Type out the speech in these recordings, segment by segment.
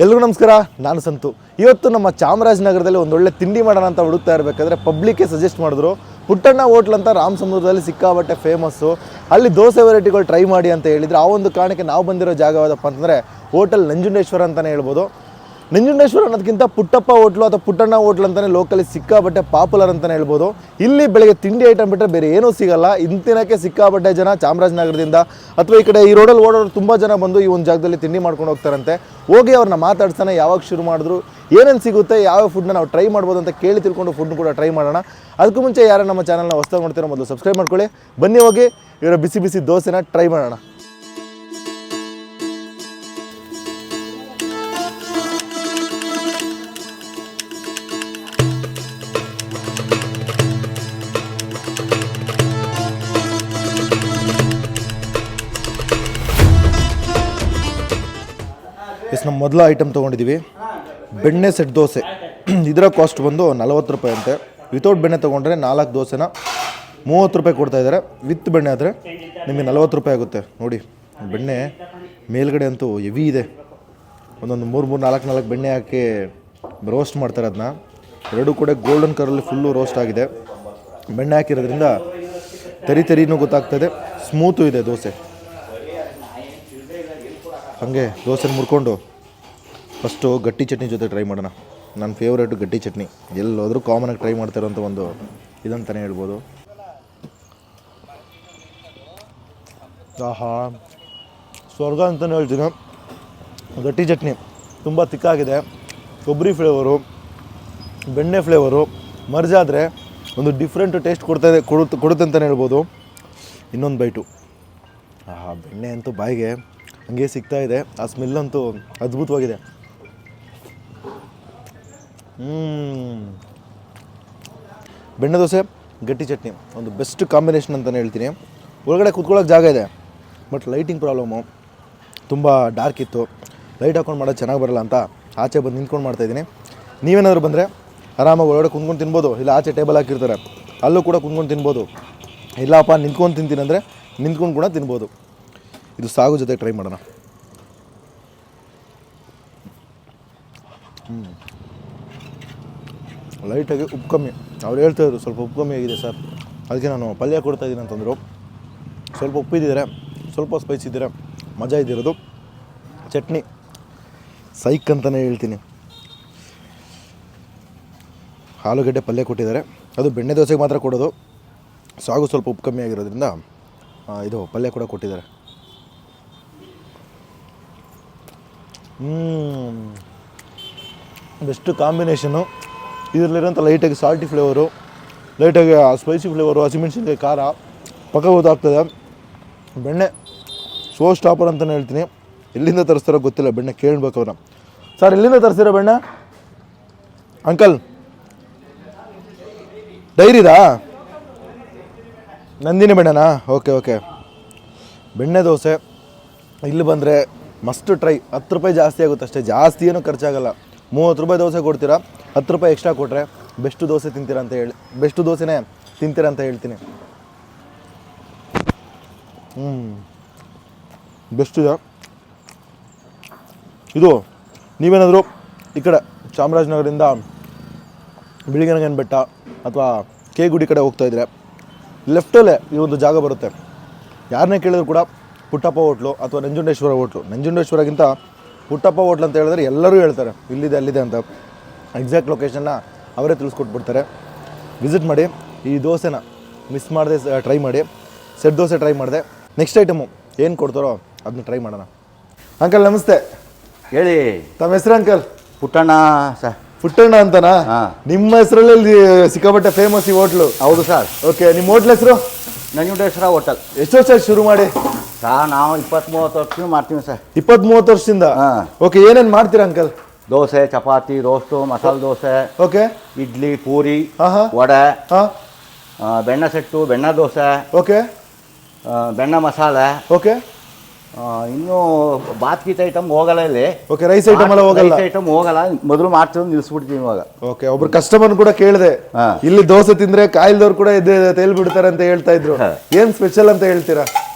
ಎಲ್ರಿಗೂ ನಮಸ್ಕಾರ, ನಾನು ಸಂತು. ಇವತ್ತು ನಮ್ಮ ಚಾಮರಾಜನಗರದಲ್ಲಿ ಒಂದೊಳ್ಳೆ ತಿಂಡಿ ಮಾಡೋಣ ಅಂತ ಹುಡುಕ್ತಾ ಇರಬೇಕಾದ್ರೆ ಪಬ್ಲಿಕ್ಗೆ ಸಜೆಸ್ಟ್ ಮಾಡಿದ್ರು ಪುಟ್ಟಣ್ಣ ಹೋಟ್ಲ್ ಅಂತ ರಾಮಸಮುದ್ರದಲ್ಲಿ ಸಿಕ್ಕಾಬಟ್ಟೆ ಫೇಮಸ್ಸು. ಅಲ್ಲಿ ದೋಸೆ ವೆರೈಟಿಗಳು ಟ್ರೈ ಮಾಡಿ ಅಂತ ಹೇಳಿದ್ರು. ಆ ಒಂದು ಕಾರಣಕ್ಕೆ ನಾವು ಬಂದಿರೋ ಜಾಗ ಯಾವುದಪ್ಪ ಅಂತಂದರೆ ಹೋಟೆಲ್ ನಂಜುಂಡೇಶ್ವರ ಅಂತಲೇ ಹೇಳ್ಬೋದು. ನಂಜುಂಡೇಶ್ವರ ಅನ್ನೋದಕ್ಕಿಂತ ಪುಟ್ಟಪ್ಪ ಹೋಟ್ಲು ಅಥವಾ ಪುಟ್ಟಣ್ಣ ಹೋಟ್ಲು ಅಂತಲೇ ಲೋಕಲಿ ಸಿಕ್ಕಾಬಟ್ಟೆ ಪಾಪ್ಯುಲರ್ ಅಂತಲೇ ಹೇಳ್ಬೋದು. ಇಲ್ಲಿ ಬೆಳಗ್ಗೆ ತಿಂಡಿ ಐಟಮ್ ಬಿಟ್ಟರೆ ಬೇರೆ ಏನೂ ಸಿಗಲ್ಲ. ಇಂತಿನಕ್ಕೆ ಸಿಕ್ಕಾಬಟ್ಟೆ ಜನ ಚಾಮರಾಜನಗರದಿಂದ ಅಥವಾ ಈ ಕಡೆ ಈ ರೋಡಲ್ಲಿ ಓಡೋರು ತುಂಬ ಜನ ಬಂದು ಈ ಒಂದು ಜಾಗದಲ್ಲಿ ತಿಂಡಿ ಮಾಡ್ಕೊಂಡು ಹೋಗ್ತಾರಂತೆ. ಹೋಗಿ ಅವ್ರನ್ನ ಮಾತಾಡ್ತಾನೆ, ಯಾವಾಗ ಶುರು ಮಾಡಿದ್ರು, ಏನೇನು ಸಿಗುತ್ತೆ, ಯಾವ ಫುಡ್ನ ನಾವು ಟ್ರೈ ಮಾಡ್ಬೋದು ಅಂತ ಕೇಳಿ ತಿಳ್ಕೊಂಡು ಫುಡ್ನ ಕೂಡ ಟ್ರೈ ಮಾಡೋಣ. ಅದಕ್ಕೂ ಮುಂಚೆ ಯಾರು ನಮ್ಮ ಚಾನಲ್ನ ಹೊಸದಾಗಿ ನೋಡ್ತೀರೋ ಮೊದಲು ಸಬ್ಸ್ಕ್ರೈಬ್ ಮಾಡ್ಕೊಳ್ಳಿ. ಬನ್ನಿ ಹೋಗಿ ಇವರ ಬಿಸಿ ಬಿಸಿ ದೋಸೆನ ಟ್ರೈ ಮಾಡೋಣ. ನಮ್ಮ ಮೊದಲ ಐಟಮ್ ತೊಗೊಂಡಿದ್ದೀವಿ, ಬೆಣ್ಣೆ ಸೆಟ್ ದೋಸೆ. ಇದರ ಕಾಸ್ಟ್ ಬಂದು 40 ರೂಪಾಯಿ ಅಂತೆ. ವಿತೌಟ್ ಬೆಣ್ಣೆ ತೊಗೊಂಡ್ರೆ 4 ದೋಸೆನ 30 ರೂಪಾಯಿ ಕೊಡ್ತಾಯಿದ್ದಾರೆ. ವಿತ್ ಬೆಣ್ಣೆ ಆದರೆ ನಿಮಗೆ 40 ರೂಪಾಯಿ ಆಗುತ್ತೆ. ನೋಡಿ, ಬೆಣ್ಣೆ ಮೇಲ್ಗಡೆ ಅಂತೂ ಹೆವಿ ಇದೆ. ಒಂದೊಂದು 3-4 ಬೆಣ್ಣೆ ಹಾಕಿ ರೋಸ್ಟ್ ಮಾಡ್ತಾರೆ. ಅದನ್ನ ಎರಡೂ ಕೂಡ ಗೋಲ್ಡನ್ ಕಲರಲ್ಲಿ ಫುಲ್ಲು ರೋಸ್ಟ್ ಆಗಿದೆ. ಬೆಣ್ಣೆ ಹಾಕಿರೋದ್ರಿಂದ ತರಿನೂ ಗೊತ್ತಾಗ್ತದೆ, ಸ್ಮೂತು ಇದೆ ದೋಸೆ. ಹಾಗೆ ದೋಸೆ ಮುರ್ಕೊಂಡು ಫಸ್ಟು ಗಟ್ಟಿ ಚಟ್ನಿ ಜೊತೆ ಟ್ರೈ ಮಾಡೋಣ. ನನ್ನ ಫೇವ್ರೇಟು ಗಟ್ಟಿ ಚಟ್ನಿ. ಎಲ್ಲೋದ್ರೂ ಕಾಮನಾಗಿ ಟ್ರೈ ಮಾಡ್ತಾರಂಥ ಒಂದು ಇದಂತಲೇ ಹೇಳ್ಬೋದು. ಆಹಾ, ಸ್ವರ್ಗ ಅಂತಲೇ ಹೇಳ್ತೀನಿ. ಗಟ್ಟಿ ಚಟ್ನಿ ತುಂಬ ತಿಕ್ಕಾಗಿದೆ. ಕೊಬ್ಬರಿ ಫ್ಲೇವರು, ಬೆಣ್ಣೆ ಫ್ಲೇವರು ಮರ್ಜಾದರೆ ಒಂದು ಡಿಫ್ರೆಂಟ್ ಟೇಸ್ಟ್ ಕೊಡುತ್ತೆ ಅಂತಲೇ ಹೇಳ್ಬೋದು. ಇನ್ನೊಂದು ಬೈಟು. ಆಹಾ, ಬೆಣ್ಣೆ ಅಂತೂ ಬಾಯಿಗೆ ಹಂಗೆ ಸಿಗ್ತಾ ಇದೆ. ಆ ಸ್ಮೆಲ್ಲಂತೂ ಅದ್ಭುತವಾಗಿದೆ. ಬೆಣ್ಣೆ ದೋಸೆ ಗಟ್ಟಿ ಚಟ್ನಿ ಒಂದು ಬೆಸ್ಟ್ ಕಾಂಬಿನೇಷನ್ ಅಂತಲೇ ಹೇಳ್ತೀನಿ. ಒಳಗಡೆ ಕೂತ್ಕೊಳ್ಳೋಕೆ ಜಾಗ ಇದೆ, ಬಟ್ ಲೈಟಿಂಗ್ ಪ್ರಾಬ್ಲಮ್ಮು. ತುಂಬ ಡಾರ್ಕ್ ಇತ್ತು. ಲೈಟ್ ಹಾಕ್ಕೊಂಡು ಮಾಡೋದು ಚೆನ್ನಾಗಿ ಬರಲ್ಲ ಅಂತ ಆಚೆ ಬಂದು ನಿಂತ್ಕೊಂಡು ಮಾಡ್ತಾಯಿದ್ದೀನಿ. ನೀವೇನಾದರೂ ಬಂದರೆ ಆರಾಮಾಗಿ ಒಳಗಡೆ ಕುಂತ್ಕೊಂಡು ತಿನ್ಬೋದು. ಇಲ್ಲ ಆಚೆ ಟೇಬಲ್ ಹಾಕಿರ್ತಾರೆ, ಅಲ್ಲೂ ಕೂಡ ಕುಂತ್ಕೊಂಡು ತಿನ್ಬೋದು. ಇಲ್ಲಪ್ಪ ನಿಂತ್ಕೊಂಡು ತಿಂತೀನಿ ಅಂದರೆ ನಿಂತ್ಕೊಂಡು ಕೂಡ ತಿನ್ಬೋದು. ಇದು ಸಾಗು ಜೊತೆ ಟ್ರೈ ಮಾಡೋಣ. ಲೈಟಾಗಿ ಉಪ್ಪು ಕಮ್ಮಿ. ಅವ್ರು ಹೇಳ್ತಾಯಿದ್ರು ಸ್ವಲ್ಪ ಉಪ್ಪು ಕಮ್ಮಿ ಆಗಿದೆ ಸರ್, ಅದಕ್ಕೆ ನಾನು ಪಲ್ಯ ಕೊಡ್ತಾಯಿದ್ದೀನಿ ಅಂತಂದರು. ಸ್ವಲ್ಪ ಉಪ್ಪಿದ್ದಿದ್ದಾರೆ, ಸ್ವಲ್ಪ ಸ್ಪೈಸ್ ಇದ್ದರೆ ಮಜಾ ಇದ್ದಿರೋದು. ಚಟ್ನಿ ಸೈಕ್ ಅಂತಲೇ ಹೇಳ್ತೀನಿ. ಆಲೂಗಡ್ಡೆ ಪಲ್ಯ ಕೊಟ್ಟಿದ್ದಾರೆ, ಅದು ಬೆಣ್ಣೆ ದೋಸೆಗೆ ಮಾತ್ರ ಕೊಡೋದು. ಸಾಗು ಸ್ವಲ್ಪ ಉಪ್ಪು ಕಮ್ಮಿ ಆಗಿರೋದ್ರಿಂದ ಇದು ಪಲ್ಯ ಕೂಡ ಕೊಟ್ಟಿದ್ದಾರೆ. Best combination. ಇದರಲ್ಲಿರೋಂಥ ಲೈಟಾಗಿ ಸಾಲ್ಟಿ ಫ್ಲೇವರು, ಲೈಟಾಗಿ ಸ್ಪೈಸಿ ಫ್ಲೇವರು, ಹಸಿಮೆಣ್ಸಿನ್ಕಾಯಿ ಖಾರ ಪಕ್ಕ ಗೊತ್ತಾಗ್ತದೆ. ಬೆಣ್ಣೆ ಶೋ ಸ್ಟಾಪರ್ ಅಂತಲೇ ಹೇಳ್ತೀನಿ. ಎಲ್ಲಿಂದ ತರಿಸ್ತಾರೋ ಗೊತ್ತಿಲ್ಲ, ಬೆಣ್ಣೆ ಕೇಳಬೇಕು ಅವ್ರನ್ನ. ಸರ್, ಎಲ್ಲಿಂದ ತರಿಸ್ತೀರಾ ಬೆಣ್ಣೆ ಅಂಕಲ್? ಡೈರಿದಾ? ನಂದಿನಿ ಬೆಣ್ಣೆನಾ? ಓಕೆ. ಬೆಣ್ಣೆ ದೋಸೆ ಇಲ್ಲಿ ಬಂದರೆ ಮಸ್ಟ್ ಟ್ರೈ. 10 ರೂಪಾಯಿ ಜಾಸ್ತಿ ಆಗುತ್ತೆ ಅಷ್ಟೇ, ಜಾಸ್ತಿ ಏನೂ ಖರ್ಚಾಗಲ್ಲ. 30 ರೂಪಾಯಿ ದೋಸೆ ಕೊಡ್ತೀರಾ, 10 ರೂಪಾಯಿ ಎಕ್ಸ್ಟ್ರಾ ಕೊಟ್ಟರೆ ಬೆಸ್ಟ್ ದೋಸೆ ಬೆಸ್ಟ್ ದೋಸೆನೇ ತಿಂತೀರ ಅಂತ ಹೇಳ್ತೀನಿ. ಬೆಸ್ಟ್ ಇದೆ ಇದು. ನೀವೇನಾದರೂ ಈ ಕಡೆ ಚಾಮರಾಜನಗರದಿಂದ ಬಿಳಿಗಿರಿರಂಗನ ಬೆಟ್ಟ ಅಥವಾ ಕೆ ಗುಡಿ ಕಡೆ ಹೋಗ್ತಾಯಿದ್ರೆ ಲೆಫ್ಟಲ್ಲೇ ಈ ಒಂದು ಜಾಗ ಬರುತ್ತೆ. ಯಾರನ್ನೇ ಕೇಳಿದ್ರು ಕೂಡ ಪುಟ್ಟಪ್ಪ ಹೋಟ್ಲು ಅಥವಾ ನಂಜುಂಡೇಶ್ವರ ಹೋಟ್ಲು. ನಂಜುಂಡೇಶ್ವರಗಿಂತ ಪುಟ್ಟಪ್ಪ ಹೋಟ್ಲು ಅಂತ ಹೇಳಿದ್ರೆ ಎಲ್ಲರೂ ಹೇಳ್ತಾರೆ ಇಲ್ಲಿದೆ ಅಲ್ಲಿದೆ ಅಂತ. ಎಕ್ಸಾಕ್ಟ್ ಲೊಕೇಶನ್ನ ಅವರೇ ತಿಳಿಸ್ಕೊಟ್ಬಿಡ್ತಾರೆ. ವಿಸಿಟ್ ಮಾಡಿ. ಈ ದೋಸೆನ ಮಿಸ್ ಮಾಡದೆ ಟ್ರೈ ಮಾಡಿ. ಸೆಟ್ ದೋಸೆ ಟ್ರೈ ಮಾಡಿದೆ. ನೆಕ್ಸ್ಟ್ ಐಟಮು ಏನು ಕೊಡ್ತಾರೋ ಅದನ್ನ ಟ್ರೈ ಮಾಡೋಣ. ಅಂಕಲ್ ನಮಸ್ತೆ. ಹೇಳಿ. ತಮ್ಮ ಹೆಸರು ಅಂಕಲ್? ಪುಟ್ಟಣ್ಣ ಸರ್. ಪುಟ್ಟಣ್ಣ ಅಂತನಾ? ನಿಮ್ಮ ಹೆಸರಲ್ಲಿ ಸಿಕ್ಕಾಪಟ್ಟೆ ಫೇಮಸ್ ಈ ಹೋಟ್ಲು? ಹೌದು ಸರ್. ಓಕೆ, ನಿಮ್ಮ ಹೋಟ್ಲ್ ಹೆಸರು? ನಂಜುಂಡೇಶ್ವರ ಹೋಟೆಲ್. ಎಷ್ಟು ವರ್ಷ ಶುರು ಮಾಡಿ? ಸರ್, ನಾವು 20-30 ವರ್ಷ ಮಾಡ್ತೀವಿ ಸರ್. 20-30 ವರ್ಷದಿಂದ? ಓಕೆ, ಏನೇನು ಮಾಡ್ತೀರಾ uncle? Dosa, chapati, roast, masala dosa, okay, idli, puri, vada, ಬೆಣ್ಣೆ ಸೆಟ್ಟು, ಬೆಣ್ಣೆ ದೋಸೆ, ಓಕೆ, ಬೆಣ್ಣೆ ಮಸಾಲೆ, ಓಕೆ. ಇನ್ನೂ ಬಾತ್ ಗೀತ ಐಟಮ್ ಹೋಗಲ್ಲ ಇಲ್ಲಿ. ಓಕೆ, ರೈಸ್ ಐಟಮ್ ಎಲ್ಲ ಹೋಗಲ್ಲ? ರೈಸ್ ಐಟಮ್ ಹೋಗಲ್ಲ. ಮೊದಲು ಮಾಡ್ತೀವಿ, ನಿಲ್ಲಿಸ್ಬಿಡ್ತೀವಿ ಇವಾಗ. ಓಕೆ, ಒಬ್ರು ಕಸ್ಟಮರ್ ಕೂಡ ಕೇಳಿದೆ, ಇಲ್ಲಿ ದೋಸೆ ತಿಂದ್ರೆ ಕಾಯಿಲ್ದವ್ರು ಕೂಡ ತೇಲ್ ಬಿಡ್ತಾರೆ ಅಂತ ಹೇಳ್ತಾ ಇದ್ರು. ಏನ್ ಸ್ಪೆಷಲ್ ಅಂತ ಹೇಳ್ತೀರಾ?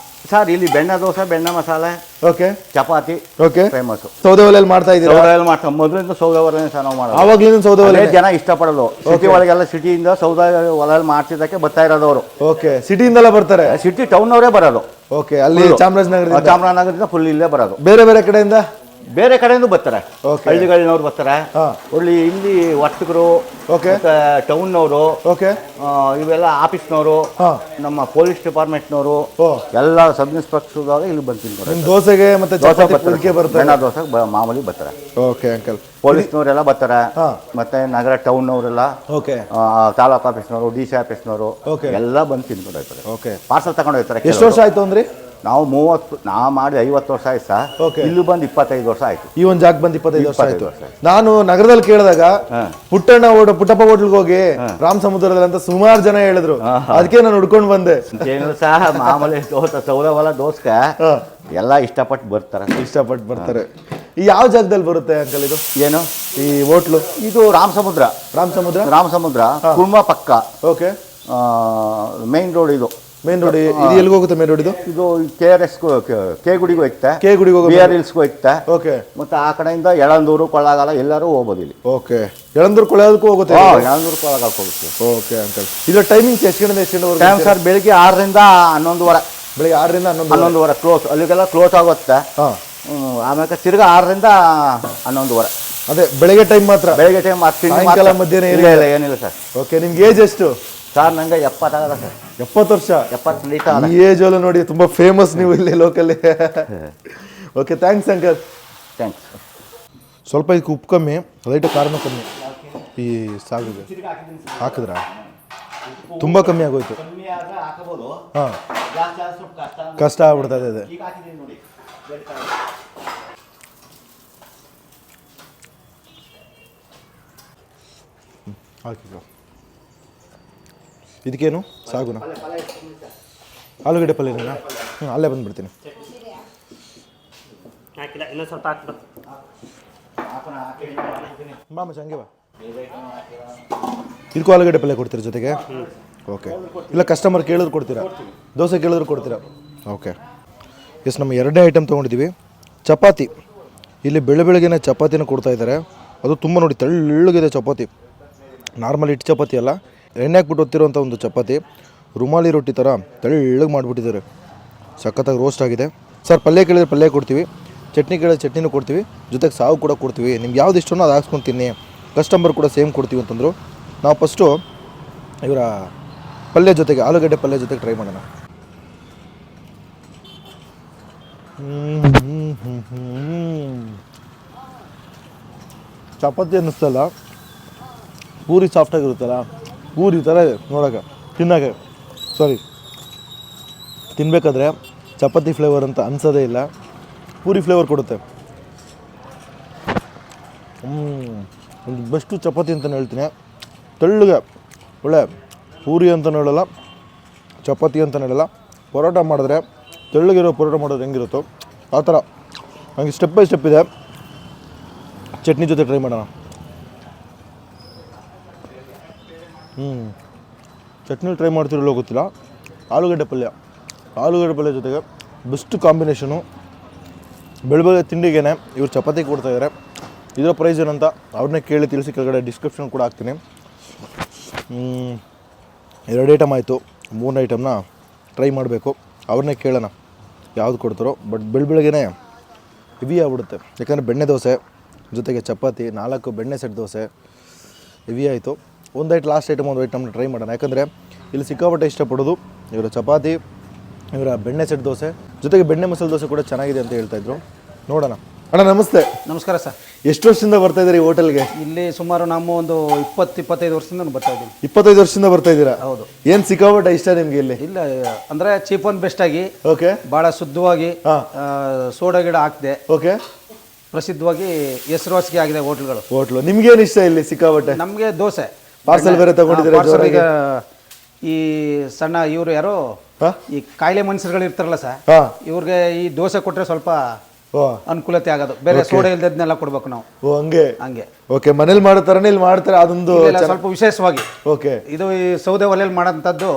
ಸರ್ ಇಲ್ಲಿ ಬೆಣ್ಣೆ ದೋಸೆ ಬೆಣ್ಣೆ ಮಸಾಲೆ ಓಕೆ ಚಪಾತಿ ಓಕೆ ಫೇಮಸ್ಸು. ಸೌದೆ ಒಲೆಯಲ್ಲಿ ಮಾಡ್ತಾ ಇದ್ದೀರಾ? ಸೌದೆ ಮಾಡ್ತಾರೆ ಮೊದಲಿಂದ ಸೌದೆ ಒಲೆನೇ ಸರ್ ನಾವು ಮಾಡೋದು. ಆವಾಗ್ಲಿಂದ ಸೌದೆ ಒಲೆ ಜನ ಇಷ್ಟಪಡೋದು. ಸಿಟಿ ಒಳಗೆಲ್ಲ ಸಿಟಿಯಿಂದ ಸೌದೆ ಒಲೆಯಲ್ಲಿ ಮಾಡ್ತಿದ್ದಕ್ಕೆ ಬರ್ತಾ ಇರೋದವರು. ಓಕೆ, ಸಿಟಿಯಿಂದೆಲ್ಲ ಬರ್ತಾರೆ? ಸಿಟಿ ಟೌನ್ನವರೇ ಬರೋದು. ಓಕೆ, ಅಲ್ಲಿ ಚಾಮರಾಜನಗರದಿಂದ? ಚಾಮರಾಜನಗರದಿಂದ ಫುಲ್ ಇಲ್ಲೇ ಬರೋದು. ಬೇರೆ ಬೇರೆ ಕಡೆಯಿಂದ ಬೇರೆ ಕಡೆಯಿಂದ ಬರ್ತಾರೆ, Okay. ಹಳ್ಳಿಗಳಿನವ್ರು ಬರ್ತಾರೆ. ಹಾ. ಇಲ್ಲಿ ವರ್ತಕರು, ಓಕೆ ಟೌನ್ನವರು, ಓಕೆ ಇವೆಲ್ಲ ಆಫೀಸ್ನವರು, ಹಾ ನಮ್ಮ ಪೊಲೀಸ್ ಡಿಪಾರ್ಟ್ಮೆಂಟ್ನವರು ಓ ಎಲ್ಲ ಸಬ್ ಇನ್ಸ್ಪೆಕ್ಟರ್ ಇಲ್ಲಿ ಬಂದು ತಿನ್ಕೊಂಡು ನಿಮ್ ದೋಸೆಗೆ ಮತ್ತೆ ಚಪಾತಿ ಪುಲ್ಕೆ ಬರ್ತಾರೆ? ಬೆಣ್ಣೆ ದೋಸೆಗೆ ಮಾಮೂಲಿ ಬರ್ತಾರೆ. Okay uncle. ಪೊಲೀಸ್ನವರೆಲ್ಲ ಬರ್ತಾರೆ. ಹಾ. ಮತ್ತೆ ನಗರ ಟೌನ್ನವರೆಲ್ಲ, ಓಕೆ ತಾಲೂಕು ಆಫೀಸ್ನವರು, ಡಿ ಸಿ ಆಫೀಸ್ನವರು Okay. ಎಲ್ಲ ಬಂದು ತಿನ್ಕೊಂಡು ಹೋಗ್ತಾರೆ. ಓಕೆ. ಪಾರ್ಸಲ್ ತಗೊಂಡು ಹೋಗ್ತಾರೆ. ಎಷ್ಟು ವರ್ಷ ಆಯ್ತು ಅಂದ್ರಿ? ನಾವು ನಾ ಮಾಡಿ 50 ವರ್ಷ ಆಯ್ತು ಸರ್. Okay. ಇಲ್ಲಿ ಬಂದು 25 ವರ್ಷ ಆಯ್ತು. ಈ ಒಂದು ಜಾಗ ಬಂದು 25 ವರ್ಷ 25 ಆಯ್ತು. ವರ್ಷ ಆಯ್ತು. ನಾನು ನಗರದಲ್ಲಿ ಕೇಳಿದಾಗ ಹಾ. ಪುಟ್ಟಪ್ಪ ಹೋಟ್ಲ್ಗೆ ಹೋಗಿ ರಾಮ್ ಸಮುದ್ರದಲ್ಲಿ ಅಂತ ಸುಮಾರು ಜನ ಹೇಳಿದ್ರು. ಅದಕ್ಕೆ ನಾನು ಹುಡ್ಕೊಂಡು ಬಂದೆ. ಏನು ಸಹ ಮಾಮೂಲಿ ದೋಸೆ ಸೌದೆ ಒಲೆ ದೋಸೆ ಹಾ. ಎಲ್ಲ ಇಷ್ಟಪಟ್ಟು ಬರ್ತಾರೆ. ಇಷ್ಟಪಟ್ಟು ಬರ್ತಾರೆ. ಈ ಯಾವ ಜಾಗದಲ್ಲಿ ಬರುತ್ತೆ ಅಂಕಲ್ ಇದು? ಏನು ಈ ಹೋಟ್ಲು? ಇದು ರಾಮ್ ಸಮುದ್ರ. ರಾಮ್ ಸಮುದ್ರ ಕುರ್ಮಾ ಪಕ್ಕ. ಓಕೆ, ಮೇನ್ ರೋಡ್ ಇದು. ಮೇನ್ ರೋಡ್ ಇದು ಎಲ್ಲಿಗೆ ಹೋಗುತ್ತೆ? ಮೇನ್ ರೋಡ್ ಇದು KRS ಕೆ ಗುಡಿಗೆ ಹೋಯ್ತೆ, ಕೆ ಗುಡಿಗೆ ಹೋಗುತ್ತೆ. BR ಹಿಲ್ಸ್ಗೆ ಹೋಯ್ತೆ. ಓಕೆ, ಮತ್ತೆ ಆ ಕಡೆಯಿಂದ ಯಳಂದೂರು ಕೊಳ್ಳಾಗಾಲ ಎಲ್ಲರೂ ಹೋಗ್ಬೋದು ಇಲ್ಲಿ. ಓಕೆ, ಯಳಂದೂರು ಕೊಳೆಯೋದಕ್ಕೂ ಹೋಗುತ್ತೆ? ಯಳಂದೂರು ಕೊಳ್ಳಾಗಾಲಕ್ಕೆ ಹೋಗುತ್ತೆ. Okay uncle. ಇದರ ಟೈಮಿಂಗ್ಸ್ ಎಷ್ಟು ಗಂಟೆ ಎಷ್ಟು ಗಂಟೆವರೆಗೆ? ಟೈಮ್ ಸರ್ ಬೆಳಿಗ್ಗೆ 6ರಿಂದ 11:15. ಬೆಳಿಗ್ಗೆ 6ರಿಂದ 11:15 ಕ್ಲೋಸ್. ಅಲ್ಲಿಗೆಲ್ಲ ಕ್ಲೋಸ್ ಆಗುತ್ತೆ. ಹಾಂ, ಆಮೇಲೆ ತಿರ್ಗಾ 6ರಿಂದ 11:15. ಅದೇ ಬೆಳಗ್ಗೆ ಟೈಮ್ ಮಾತ್ರ? ಬೆಳಿಗ್ಗೆ ಟೈಮ್ ಸಾಯಂಕಾಲ ಮಧ್ಯಾಹ್ನ ಇಲ್ಲ ಇಲ್ಲ ಏನಿಲ್ಲ ಸರ್. ಓಕೆ, ನಿಮ್ಗೆ ಏಜ್ ಎಷ್ಟು? ಸರ್ ನನಗೆ 70 ಆಗದ ಸರ್. 70 ವರ್ಷ? 70 ಈ ಏಜ್ ಅಲ್ಲೂ ನೋಡಿ ತುಂಬಾ ಫೇಮಸ್ ನೀವು ಇಲ್ಲಿ ಲೋಕಲ್ಲಿ. Okay, thanks uncle. ಥ್ಯಾಂಕ್ಸ್. ಸ್ವಲ್ಪ ಇದಕ್ಕೆ ಉಪ್ಪು ಕಮ್ಮಿ, ಲೈಟ್ ಖಾರನೂ ಕಮ್ಮಿ. ಈ ಸಾಗುಗೆ ಹಾಕಿದ್ರಾ? ತುಂಬ ಕಮ್ಮಿ ಆಗೋಯ್ತು. ಹಾಂ, ಕಷ್ಟ ಆಗ್ಬಿಡ್ತದೆ ಇದೆ. ಹಾಕಿದ್ರು. ಇದಕ್ಕೇನು ಸಾಗುನಾ? ಆಲೂಗಡ್ಡೆ ಪಲ್ಯನಾ? ಅಲ್ಲೇ ಬಂದುಬಿಡ್ತೀನಿ. ಮಾಮ ಹಂಗೆ ಬಾ. ಇದಕ್ಕೂ ಆಲೂಗಡ್ಡೆ ಪಲ್ಯ ಕೊಡ್ತೀರಾ ಜೊತೆಗೆ? ಓಕೆ. ಇಲ್ಲ ಕಸ್ಟಮರ್ ಕೇಳಿದ್ರು ಕೊಡ್ತೀರಾ? ದೋಸೆ ಕೇಳಿದ್ರು ಕೊಡ್ತೀರಾ? ಓಕೆ. ಎಸ್, ನಮ್ಮ ಎರಡನೇ ಐಟಮ್ ತೊಗೊಂಡಿದ್ದೀವಿ, ಚಪಾತಿ. ಇಲ್ಲಿ ಬೆಳಗ್ಗೆನೇ ಚಪಾತಿನ ಕೊಡ್ತಾ ಇದ್ದಾರೆ. ಅದು ತುಂಬ ನೋಡಿ ತೆಳ್ಳಗಿದೆ ಚಪಾತಿ. ನಾರ್ಮಲ್ ಹಿಟ್ಟು ಚಪಾತಿ ಅಲ್ಲ, ಎಣ್ಣೆ ಹಾಕ್ಬಿಟ್ಟು ಒತ್ತಿರೋಂಥ ಒಂದು ಚಪಾತಿ. ರುಮಾಲಿ ರೊಟ್ಟಿ ಥರ ತೆಳ್ಳಗೆ ಮಾಡಿಬಿಟ್ಟಿದ್ದಾರೆ. ಸಖತ್ತಾಗಿ ರೋಸ್ಟ್ ಆಗಿದೆ. ಸರ್ ಪಲ್ಯ ಕೇಳಿದ್ರೆ ಪಲ್ಯ ಕೊಡ್ತೀವಿ, ಚಟ್ನಿ ಕೇಳಿದ್ರೆ ಚಟ್ನಿನೂ ಕೊಡ್ತೀವಿ, ಜೊತೆಗೆ ಸಾವು ಕೂಡ ಕೊಡ್ತೀವಿ. ನಿಮ್ಗೆ ಯಾವ್ದು ಇಷ್ಟನೋ ಅದು ಹಾಕ್ಸ್ಕೊಂಡು ತಿನ್ನಿ. ಕಸ್ಟಮರ್ ಕೂಡ ಸೇಮ್ ಕೊಡ್ತೀವಿ ಅಂತಂದರು. ನಾವು ಫಸ್ಟು ಇವರ ಪಲ್ಯ ಜೊತೆಗೆ, ಆಲೂಗಡ್ಡೆ ಪಲ್ಯ ಜೊತೆಗೆ ಟ್ರೈ ಮಾಡೋಣ. ಚಪಾತಿ ಅನ್ನಿಸ್ತಲ್ಲ, ಪೂರಿ ಸಾಫ್ಟಾಗಿರುತ್ತಲ್ಲ, ಪೂರಿ ಥರ ಇದೆ ನೋಡೋಕೆ, ತಿನ್ನೋಕ್ಕೆ. ತಿನ್ನಬೇಕಾದ್ರೆ ಚಪಾತಿ ಫ್ಲೇವರ್ ಅಂತ ಅನ್ಸೋದೇ ಇಲ್ಲ, ಪೂರಿ ಫ್ಲೇವರ್ ಕೊಡುತ್ತೆ. ಒಂದು ಬೆಸ್ಟು ಚಪಾತಿ ಅಂತಲೇ ಹೇಳ್ತೀನಿ. ತೆಳ್ಳಗೆ ಒಳ್ಳೆ ಪೂರಿ ಅಂತಲೂ ಹೇಳಲ್ಲ, ಚಪಾತಿ ಅಂತಲೂ ಹೇಳಲ್ಲ. ಪರೋಟ ಮಾಡಿದ್ರೆ ತೆಳ್ಳಗಿರೋ ಪರೋಟ ಮಾಡೋದು ಹೆಂಗಿರುತ್ತೋ ಆ ಥರ. ಹಂಗೆ ಸ್ಟೆಪ್ ಬೈ ಸ್ಟೆಪ್ ಇದೆ. ಚಟ್ನಿ ಜೊತೆ ಟ್ರೈ ಮಾಡೋಣ. ಚಟ್ನಿ ಟ್ರೈ ಮಾಡ್ತಿರಲ್ಲೋ ಗೊತ್ತಿಲ್ಲ. ಆಲೂಗಡ್ಡೆ ಪಲ್ಯ ಜೊತೆಗೆ ಬೆಸ್ಟ್ ಕಾಂಬಿನೇಷನು. ಬೆಳಗ್ಗೆ ತಿಂಡಿಗೇನೆ ಇವ್ರು ಚಪಾತಿ ಕೊಡ್ತಾಯಿದ್ದಾರೆ. ಇದರ ಪ್ರೈಸ್ ಏನಂತ ಅವ್ರನ್ನೇ ಕೇಳಿ ತಿಳಿಸಿ, ಕೆಳಗಡೆ ಡಿಸ್ಕ್ರಿಪ್ಷನ್ ಕೂಡ ಹಾಕ್ತೀನಿ. 2 ಐಟಮ್ ಆಯಿತು, 3 ಐಟಮ್ನ ಟ್ರೈ ಮಾಡಬೇಕು. ಅವ್ರನ್ನೇ ಕೇಳೋಣ ಯಾವ್ದು ಕೊಡ್ತಾರೋ. ಬಟ್ ಬೆಳಗ್ಗೆನೇ ಹೆವಿ ಆಗ್ಬಿಡುತ್ತೆ, ಯಾಕಂದರೆ ಬೆಣ್ಣೆ ದೋಸೆ ಜೊತೆಗೆ ಚಪಾತಿ, 4 ಬೆಣ್ಣೆ ಸೆಟ್ ದೋಸೆ ಹೆವಿ ಆಯಿತು. ಲಾಸ್ಟ್ ಐಟಮ್ ಒಂದು ಐಟಮ್ನ ಟ್ರೈ ಮಾಡೋಣ. ಯಾಕಂದರೆ ಇಲ್ಲಿ ಸಿಕ್ಕಾಪಟ್ಟೆ ಇಷ್ಟಪಡೋದು ಇವರ ಚಪಾತಿ, ಇವರ ಬೆಣ್ಣೆ ಸೆಟ್ ದೋಸೆ, ಜೊತೆಗೆ ಬೆಣ್ಣೆ ಮಸಾಲೆ ದೋಸೆ ಕೂಡ ಚೆನ್ನಾಗಿದೆ ಅಂತ ಹೇಳ್ತಾಯಿದ್ರು. ನೋಡೋಣ. ಅಣ್ಣ ನಮಸ್ತೆ. ನಮಸ್ಕಾರ ಸರ್. ಎಷ್ಟು ವರ್ಷದಿಂದ ಬರ್ತಾ ಇದ್ದೀರಿ ಈ ಹೋಟೆಲ್ಗೆ? ಇಲ್ಲಿ ಸುಮಾರು ನಮ್ಮ ಒಂದು 20-25 ವರ್ಷದಿಂದ ಬರ್ತಾ ಇದ್ದೀನಿ. 25 ವರ್ಷದಿಂದ ಬರ್ತಾ ಇದ್ದೀರಾ? ಹೌದು. ಏನು ಸಿಕ್ಕಾಪಟ್ಟೆ ಇಷ್ಟ ನಿಮಗೆ ಇಲ್ಲಿ? ಇಲ್ಲ ಅಂದರೆ ಚೀಪ್ ಆ್ಯಂಡ್ ಬೆಸ್ಟ್ ಆಗಿ, ಓಕೆ, ಭಾಳ ಶುದ್ಧವಾಗಿ, ಸೋಡಾ ಗಿಡ ಹಾಕ್ದೆ, ಓಕೆ, ಪ್ರಸಿದ್ಧವಾಗಿ ಹೆಸರುವಾಸಿಗೆ ಆಗಿದೆ ಹೋಟ್ಲು. ನಿಮ್ಗೇನು ಇಷ್ಟ ಇಲ್ಲಿ ಸಿಕ್ಕಾಪಟ್ಟೆ? ನಮಗೆ ದೋಸೆ ಪಾರ್ಸಲ್ ಬೇರೆ ತಗೊಂಡಿದ್ದೀರಾ? ಈಗ ಈ ಸಣ್ಣ ಇವರು ಯಾರೋ ಈ ಕಾಯಿಲೆ ಮನುಷ್ಯರುಗಳು ಇರ್ತಾರಲ್ಲ ಸರ್, ಇವ್ರಿಗೆ ಈ ದೋಸೆ ಕೊಟ್ಟರೆ ಸ್ವಲ್ಪ ಅನುಕೂಲತೆ ಆಗೋದು. ಬೇರೆ ಸೋಡಾ ಇಲ್ದದ್ನೆಲ್ಲ ಕೊಡ್ಬೇಕು ನಾವು. ಹಂಗೆ ಓಕೆ. ಮನೇಲಿ ಮಾಡೋ ಥರನೇ ಇಲ್ಲಿ ಮಾಡ್ತಾರೆ. ಅದೊಂದು ಸ್ವಲ್ಪ ವಿಶೇಷವಾಗಿ. ಓಕೆ. ಇದು ಈ ಸೌದೆ ಒಲೆಯಲ್ಲಿ ಮಾಡೋಂಥದ್ದು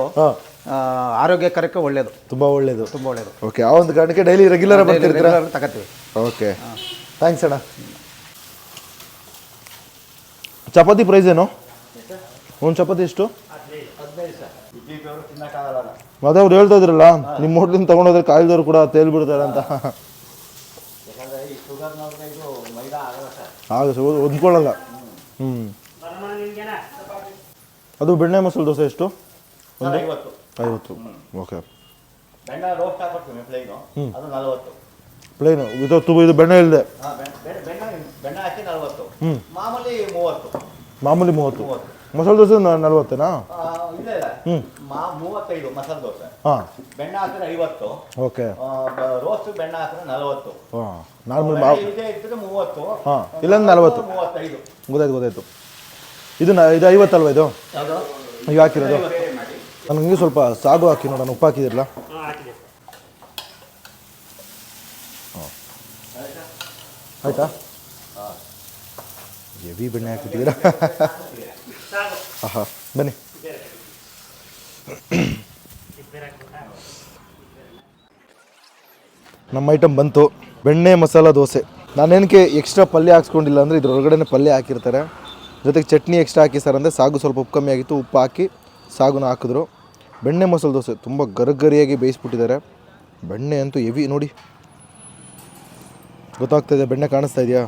ಆರೋಗ್ಯಕರಕ್ಕೆ ಒಳ್ಳೆಯದು, ತುಂಬ ಒಳ್ಳೆಯದು. ತುಂಬ ಒಳ್ಳೆಯದು. ಓಕೆ, ಆ ಒಂದು ಕಾರಣಕ್ಕೆ ಡೈಲಿ ರೆಗ್ಯುಲರ್ ಬರ್ತಿರ್ತೀರಾ? ತಗೋತೀವಿ. ಓಕೆ, ಥ್ಯಾಂಕ್ಸ್ ಅಣ್ಣ. ಚಪಾತಿ ಪ್ರೈಸ್ ಏನು? ಒಂದು ಚಪಾತಿ ಎಷ್ಟು? ಅದೇ ಅವ್ರು ಹೇಳ್ತಾ ಇದ್ರಲ್ಲ, ನಿಮ್ಮ ಹೋಟ್ಲಿಂದ ತೊಗೊಂಡೋದ್ರೆ ಕಾಯ್ದವ್ರು ಕೂಡ ತೇಲ್ಬಿಡ್ತಾರೆ ಅಂತ. ಆಗ ಹೊಂದ್ಕೊಳ್ಳಲ್ಲ. ಅದು ಬೆಣ್ಣೆ ಮಸಾಲೆ ದೋಸೆ ಎಷ್ಟು? 50. ಓಕೆ. ಪ್ಲೇನು ಇದು ಬೆಣ್ಣೆ ಇಲ್ಲದೆ ಮಾಮೂಲಿ 30. ಮಸಾಲೆ ದೋಸೆ 40ನಾ? ಹ್ಞೂ, 35 ಮಸಾಲೆ ದೋಸೆ. ಹಾಂ, ಬೆಣ್ಣೆ ಹಾಕಿದ್ರೆ 50. ಓಕೆ. ರೋಸ್ಟ್ ಬೆಣ್ಣೆ ಹಾಕಿದ್ರೆ 40. ಹಾಂ, ನಾರ್ಮಲ್. ಇದ್ರೆ 30. ಹಾಂ, ಇಲ್ಲಂದ್ರೆ 40. 35. ಗೊತ್ತಾಯ್ತು. ಇದು 50 ಅಲ್ವಾ ಇದು ಈಗ ಹಾಕಿರೋದು? ನನಗೆ ಸ್ವಲ್ಪ ಸಾಗು ಹಾಕಿ ನೋಡೋಣ. ಉಪ್ಪು ಹಾಕಿದಿರಲ್ಲ? ಆಯ್ತಾ? ಹೆವಿ ಬೆಣ್ಣೆ ಹಾಕಿದ್ದೀರಾ? ಆಹಾ, ಬನ್ನಿ. ನಮ್ಮ ಐಟಮ್ ಬಂತು, ಬೆಣ್ಣೆ ಮಸಾಲ ದೋಸೆ. ನಾನೇನಕ್ಕೆ ಎಕ್ಸ್ಟ್ರಾ ಪಲ್ಯ ಹಾಕ್ಸ್ಕೊಂಡಿಲ್ಲ ಅಂದರೆ ಇದ್ರೊಳಗಡೆ ಪಲ್ಯ ಹಾಕಿರ್ತಾರೆ, ಜೊತೆಗೆ ಚಟ್ನಿ ಎಕ್ಸ್ಟ್ರಾ ಹಾಕಿ ಸರ್ ಅಂದರೆ ಸಾಗು ಸ್ವಲ್ಪ ಉಪ್ಪು ಕಮ್ಮಿ ಆಗಿತ್ತು, ಉಪ್ಪು ಹಾಕಿ ಸಾಗುನ ಹಾಕಿದ್ರು. ಬೆಣ್ಣೆ ಮಸಾಲೆ ದೋಸೆ ತುಂಬ ಗರಿಯಾಗಿ ಬೇಯಿಸ್ಬಿಟ್ಟಿದ್ದಾರೆ. ಬೆಣ್ಣೆ ಅಂತೂ ಹೆವಿ ನೋಡಿ, ಗೊತ್ತಾಗ್ತಾಯಿದೆ, ಬೆಣ್ಣೆ ಕಾಣಿಸ್ತಾ ಇದೆಯಾ?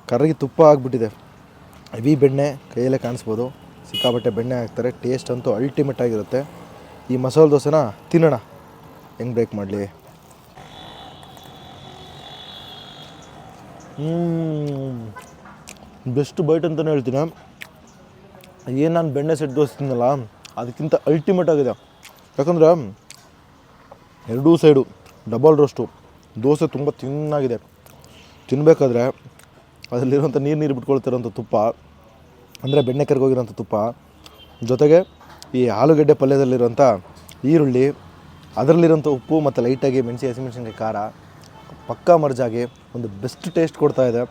ಕರಗಿ ತುಪ್ಪ ಆಗಿಬಿಟ್ಟಿದೆ. ಹೆವಿ ಬೆಣ್ಣೆ ಕೈಯಲ್ಲೇ ಕಾಣಿಸ್ಬೋದು. ಸಿಕ್ಕಾಬಟ್ಟೆ ಬೆಣ್ಣೆ ಹಾಕ್ತಾರೆ. ಟೇಸ್ಟ್ ಅಂತೂ ಅಲ್ಟಿಮೇಟ್ ಆಗಿರುತ್ತೆ. ಈ ಮಸಾಲೆ ದೋಸೆನ ತಿನ್ನೋಣ, ಹೆಂಗೆ ಬ್ರೇಕ್ ಮಾಡಲಿ. ಬೆಸ್ಟ್ ಬೈಟ್ ಅಂತಲೇ ಹೇಳ್ತೀನಿ. ಏನು ನಾನು ಬೆಣ್ಣೆ ಸೆಟ್ ದೋಸೆ ತಿನ್ನಲ್ಲ, ಅದಕ್ಕಿಂತ ಅಲ್ಟಿಮೇಟ್ ಆಗಿದೆ. ಯಾಕಂದರೆ ಎರಡೂ ಸೈಡು ಡಬಲ್ ರೋಸ್ಟು ದೋಸೆ ತುಂಬ ತಿನ್ನಾಗಿದೆ. ತಿನ್ನಬೇಕಾದ್ರೆ ಅದರಲ್ಲಿರೋಂಥ ನೀರು ಬಿಟ್ಕೊಳ್ತಿರೋಂಥ ತುಪ್ಪ, ಅಂದರೆ ಬೆಣ್ಣೆ ಕರ್ಗೋಗಿರೋಂಥ ತುಪ್ಪ, ಜೊತೆಗೆ ಈ ಆಲೂಗಡ್ಡೆ ಪಲ್ಯದಲ್ಲಿರೋಂಥ ಈರುಳ್ಳಿ, ಅದರಲ್ಲಿರೋಂಥ ಉಪ್ಪು ಮತ್ತು ಲೈಟಾಗಿ ಹಸಿಮೆಣಸಿನ್ಕಾಯಿ ಖಾರ ಪಕ್ಕಾ ಮರ್ಜಾಗಿ ಒಂದು ಬೆಸ್ಟ್ ಟೇಸ್ಟ್ ಕೊಡ್ತಾಯಿದೆ.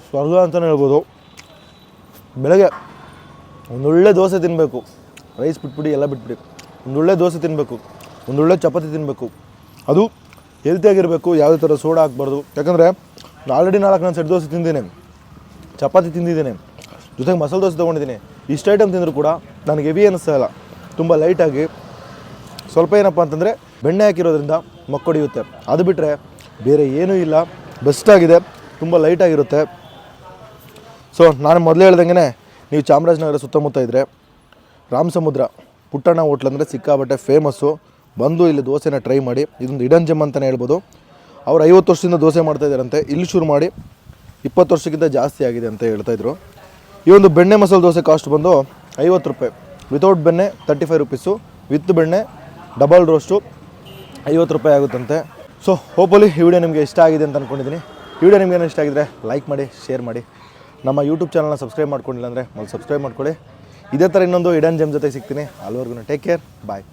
ಸ್ವರ್ಗ ಅಂತಲೇ ಹೇಳ್ಬೋದು. ಬೆಳಗ್ಗೆ ಒಂದೊಳ್ಳೆ ದೋಸೆ ತಿನ್ನಬೇಕು, ರೈಸ್ ಬಿಟ್ಬಿಡಿ, ಎಲ್ಲ ಬಿಟ್ಬಿಡಿ. ಒಂದೊಳ್ಳೆ ದೋಸೆ ತಿನ್ನಬೇಕು, ಒಂದೊಳ್ಳೆ ಚಪಾತಿ ತಿನ್ನಬೇಕು. ಅದು ಹೆಲ್ತಿಯಾಗಿರಬೇಕು, ಯಾವುದೇ ಥರ ಸೋಡಾ ಹಾಕ್ಬಾರ್ದು. ಯಾಕಂದರೆ ಆಲ್ರೆಡಿ 4 ಸೆಟ್ ದೋಸೆ ತಿಂದಿದ್ದೇನೆ, ಚಪಾತಿ ತಿಂದಿದ್ದೇನೆ, ಜೊತೆಗೆ ಮಸಾಲೆ ದೋಸೆ ತೊಗೊಂಡಿದ್ದೀನಿ. ಇಷ್ಟು ಐಟಮ್ ತಿಂದರೂ ಕೂಡ ನನಗೆ ಹೆವಿ ಅನ್ನಿಸ್ತಾ ಇಲ್ಲ. ತುಂಬ ಲೈಟಾಗಿ ಸ್ವಲ್ಪ ಏನಪ್ಪ ಅಂತಂದರೆ ಬೆಣ್ಣೆ ಹಾಕಿರೋದ್ರಿಂದ ಮಕ್ಕೊಡಿಯುತ್ತೆ. ಅದು ಬಿಟ್ಟರೆ ಬೇರೆ ಏನೂ ಇಲ್ಲ. ಬೆಸ್ಟಾಗಿದೆ, ತುಂಬ ಲೈಟಾಗಿರುತ್ತೆ. ಸೊ ನಾನು ಮೊದಲೇ ಹೇಳ್ದಂಗೆ ನೀವು ಚಾಮರಾಜನಗರ ಸುತ್ತಮುತ್ತ ಇದ್ದರೆ ರಾಮಸಮುದ್ರ ಪುಟ್ಟಣ್ಣ ಹೋಟ್ಲ್ ಅಂದರೆ ಸಿಕ್ಕಾಬಟ್ಟೆ ಫೇಮಸ್ಸು. ಬಂದು ಇಲ್ಲಿ ದೋಸೆನ ಟ್ರೈ ಮಾಡಿ. ಇದೊಂದು ಹಿಡನ್ ಜೆಮ್ ಅಂತಲೇ ಹೇಳ್ಬೋದು. ಅವ್ರು 50 ವರ್ಷದಿಂದ ದೋಸೆ ಮಾಡ್ತಾಯಿದ್ದಾರಂತೆ. ಇಲ್ಲಿ ಶುರು ಮಾಡಿ 20 ವರ್ಷಕ್ಕಿಂತ ಜಾಸ್ತಿ ಆಗಿದೆ ಅಂತ ಹೇಳ್ತಾಯಿದ್ರು. ಈ ಒಂದು ಬೆಣ್ಣೆ ಮಸಾಲೆ ದೋಸೆ ಕಾಸ್ಟ್ ಬಂದು 50 ರೂಪಾಯಿ. ವಿತೌಟ್ ಬೆಣ್ಣೆ 35 ರುಪೀಸು, ವಿತ್ ಬೆಣ್ಣೆ ಡಬಲ್ ರೋಸ್ಟು 50 ರೂಪಾಯಿ ಆಗುತ್ತಂತೆ. ಸೊ ಹೋಪ್ಫುಲಿ ಈ ವಿಡಿಯೋ ನಿಮಗೆ ಇಷ್ಟ ಆಗಿದೆ ಅಂತ ಅಂದ್ಕೊಂಡಿದ್ದೀನಿ. ಈ ವಿಡಿಯೋ ನಿಮಗೇನು ಇಷ್ಟ ಆಗಿದ್ರೆ ಲೈಕ್ ಮಾಡಿ, ಶೇರ್ ಮಾಡಿ. ನಮ್ಮ ಯೂಟ್ಯೂಬ್ ಚಾನಲ್ನ ಸಬ್ಸ್ಕ್ರೈಬ್ ಮಾಡ್ಕೊಂಡಿಲ್ಲ ಅಂದರೆ ಮೊದಲು ಸಬ್ಸ್ಕ್ರೈಬ್ ಮಾಡ್ಕೊಳ್ಳಿ. ಇದೇ ಥರ ಇನ್ನೊಂದು ಹಿಡನ್ ಜೆಮ್ ಜೊತೆ ಸಿಗ್ತೀನಿ. ಅಲ್ಲಿವರೆಗೂ ಟೇಕ್ ಕೇರ್, ಬಾಯ್.